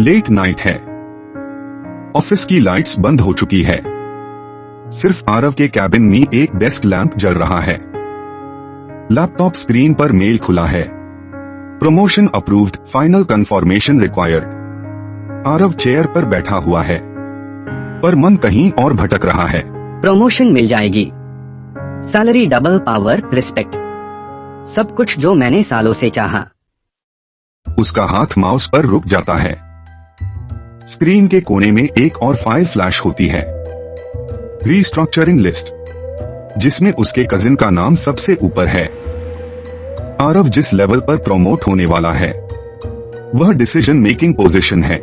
Late night है। Office की lights बंद हो चुकी है। सिर्फ आरव के कैबिन में एक डेस्क लैंप जल रहा है। लैपटॉप स्क्रीन पर मेल खुला है। Promotion approved, final confirmation required. Aarav chair पर बैठा हुआ है, पर मन कहीं और भटक रहा है। प्रमोशन मिल जाएगी, सैलरी डबल, पावर, रिस्पेक्ट, सब कुछ जो मैंने सालों से चाहा। उसका हाथ माउस पर रुक जाता है। स्क्रीन के कोने में एक और फाइल फ्लैश होती है। रीस्ट्रक्चरिंग लिस्ट, जिसमें उसके कजिन का नाम सबसे ऊपर है। आरव जिस लेवल पर प्रमोट होने वाला है वह डिसीजन मेकिंग पोजीशन है।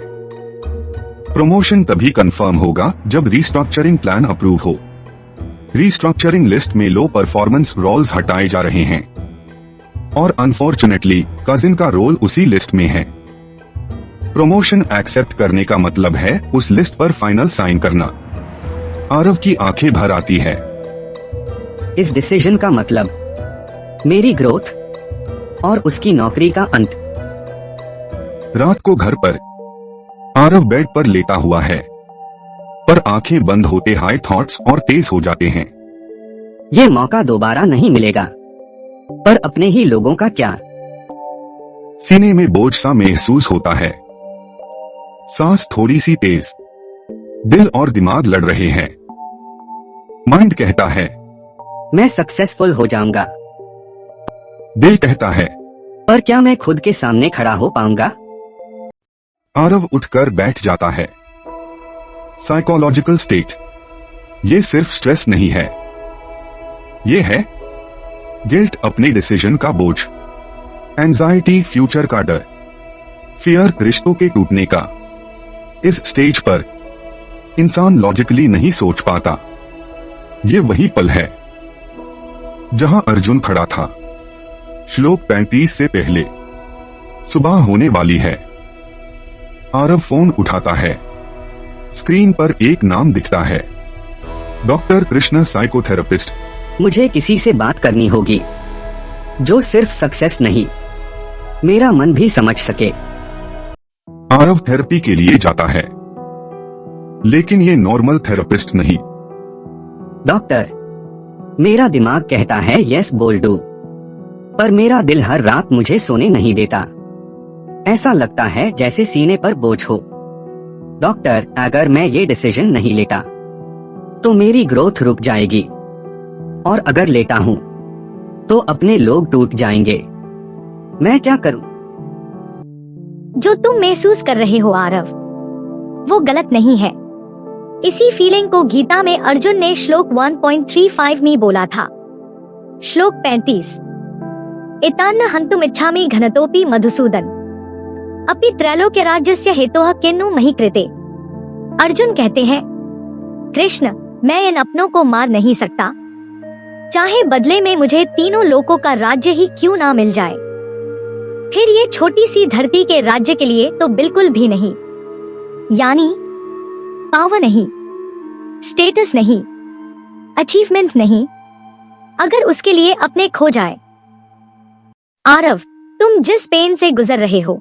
प्रमोशन तभी कंफर्म होगा जब रीस्ट्रक्चरिंग प्लान अप्रूव हो। रीस्ट्रक्चरिंग लिस्ट में लो परफॉर्मेंस रोल्स हटाए जा रहे हैं और अनफॉर्चुनेटली कजिन का रोल उसी लिस्ट में है। प्रमोशन एक्सेप्ट करने का मतलब है उस लिस्ट पर फाइनल साइन करना। आरव की आंखें भर आती है। इस डिसीजन का मतलब मेरी ग्रोथ और उसकी नौकरी का अंत। रात को घर पर आरव बेड पर लेटा हुआ है, पर आंखें बंद होते हाई थॉट्स और तेज हो जाते हैं। ये मौका दोबारा नहीं मिलेगा, पर अपने ही लोगों का क्या? सीने में बोझ सा महसूस होता है। सांस थोड़ी सी तेज। दिल और दिमाग लड़ रहे हैं। माइंड कहता है मैं सक्सेसफुल हो जाऊंगा। दिल कहता है पर क्या मैं खुद के सामने खड़ा हो पाऊंगा? आरव उठकर बैठ जाता है। साइकोलॉजिकल स्टेट, ये सिर्फ स्ट्रेस नहीं है, ये है गिल्ट, अपने डिसीजन का बोझ, एंजाइटी, फ्यूचर का डर, फियर, रिश्तों के टूटने का। इस स्टेज पर इंसान लॉजिकली नहीं सोच पाता। ये वही पल है जहां अर्जुन खड़ा था। श्लोक 35 से पहले। सुबह होने वाली है। आरव फोन उठाता है। स्क्रीन पर एक नाम दिखता है, डॉक्टर कृष्ण, साइकोथेरेपिस्ट। मुझे किसी से बात करनी होगी जो सिर्फ सक्सेस नहीं, मेरा मन भी समझ सके। आरव थेरेपी के लिए जाता है, लेकिन ये नॉर्मल थेरेपिस्ट नहीं। डॉक्टर, मेरा दिमाग कहता है यस बोल दो, पर मेरा दिल हर रात मुझे सोने नहीं देता। ऐसा लगता है जैसे सीने पर बोझ हो। डॉक्टर, अगर मैं ये डिसीजन नहीं लेता तो मेरी ग्रोथ रुक जाएगी, और अगर लेता हूँ तो अपने लोग टूट जाएंगे। मैं क्या करूँ? जो तुम महसूस कर रहे हो आरव, वो गलत नहीं है। इसी फीलिंग को गीता में अर्जुन ने श्लोक 1.35 में बोला था। श्लोक 35, एतान्न हन्तुम इच्छामि घनतोपि मधुसूदन अपि त्रैलोक्य राज्यस्य हेतोः किन्नु महि कृते। अर्जुन कहते हैं, कृष्ण, मैं इन अपनों को मार नहीं सकता, चाहे बदले में मुझे तीनों लोकों का राज्य ही क्यों ना मिल जाए। फिर ये छोटी सी धरती के राज्य के लिए तो बिल्कुल भी नहीं। यानी पावर नहीं, स्टेटस नहीं, अचीवमेंट नहीं, अगर उसके लिए अपने खो जाए। आरव, तुम जिस पेन से गुजर रहे हो,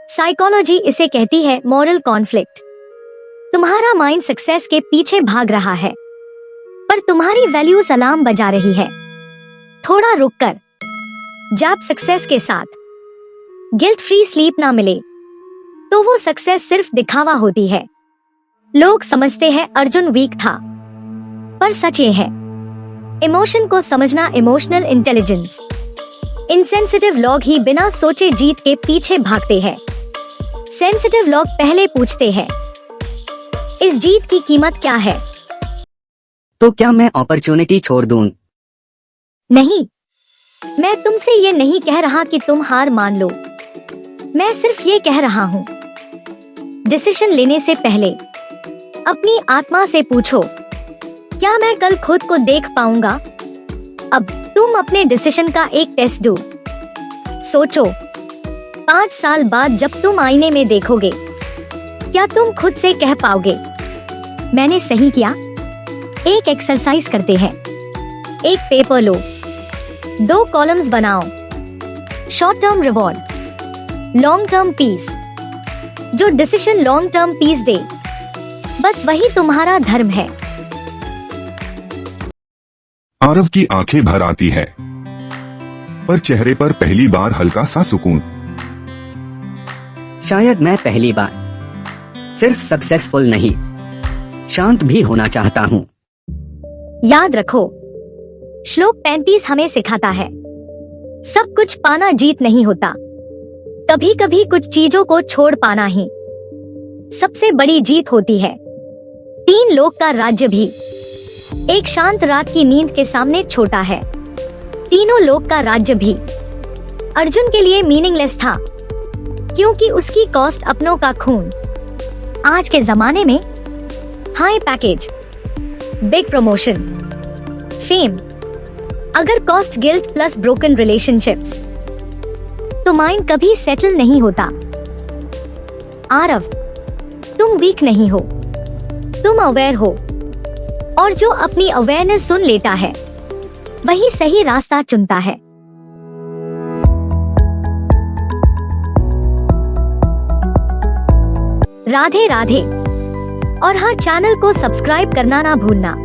साइकोलॉजी इसे कहती है मॉरल कॉन्फ्लिक्ट। तुम्हारा माइंड सक्सेस के पीछे भाग रहा है, पर तुम्हारी वैल्यूज अलार्म बजा रही है। थोड़ा रुक कर, जब सक्सेस के साथ गिल्ट फ्री स्लीप ना मिले तो वो सक्सेस सिर्फ दिखावा होती है। लोग समझते हैं अर्जुन वीक था, पर सच ये है, इमोशन को समझना इमोशनल इंटेलिजेंस। इनसेंसिटिव लोग ही बिना सोचे जीत के पीछे भागते हैं। सेंसिटिव लोग पहले पूछते हैं, इस जीत की कीमत क्या है? तो क्या मैं अपॉर्चुनिटी छोड़ दूं? नहीं, मैं तुमसे ये नहीं कह रहा कि तुम हार मान लो। मैं सिर्फ ये कह रहा हूँ, डिसीजन लेने से पहले अपनी आत्मा से पूछो, क्या मैं कल खुद को देख पाऊंगा? अब तुम अपने डिसीजन का एक टेस्ट दो। सोचो, 5 साल बाद जब तुम आईने में देखोगे, क्या तुम खुद से कह पाओगे, मैंने सही किया? एक एक्सरसाइज करते हैं। एक पेपर लो, 2 कॉलम्स बनाओ, short term reward, long term peace. जो डिसीजन लॉन्ग टर्म पीस दे, बस वही तुम्हारा धर्म है। आरव की आंखें भर आती है, पर चेहरे पर पहली बार हल्का सा सुकून। शायद मैं पहली बार सिर्फ सक्सेसफुल नहीं, शांत भी होना चाहता हूँ। याद रखो, श्लोक 35 हमें सिखाता है, सब कुछ पाना जीत नहीं होता, कभी कभी कुछ चीजों को छोड़ पाना ही सबसे बड़ी जीत होती है। 3 लोक का राज्य भी एक शांत रात की नींद के सामने छोटा है। तीनों लोक का राज्य भी अर्जुन के लिए मीनिंगलेस था, क्योंकि उसकी कॉस्ट अपनों का खून। आज के जमाने में high package, big promotion, fame, अगर cost guilt plus broken relationships, तो माइंड कभी सेटल नहीं होता। आरव, तुम वीक नहीं हो, तुम अवेयर हो, और जो अपनी अवेयरनेस सुन लेता है वही सही रास्ता चुनता है। राधे राधे। और हाँ, चैनल को सब्सक्राइब करना ना भूलना।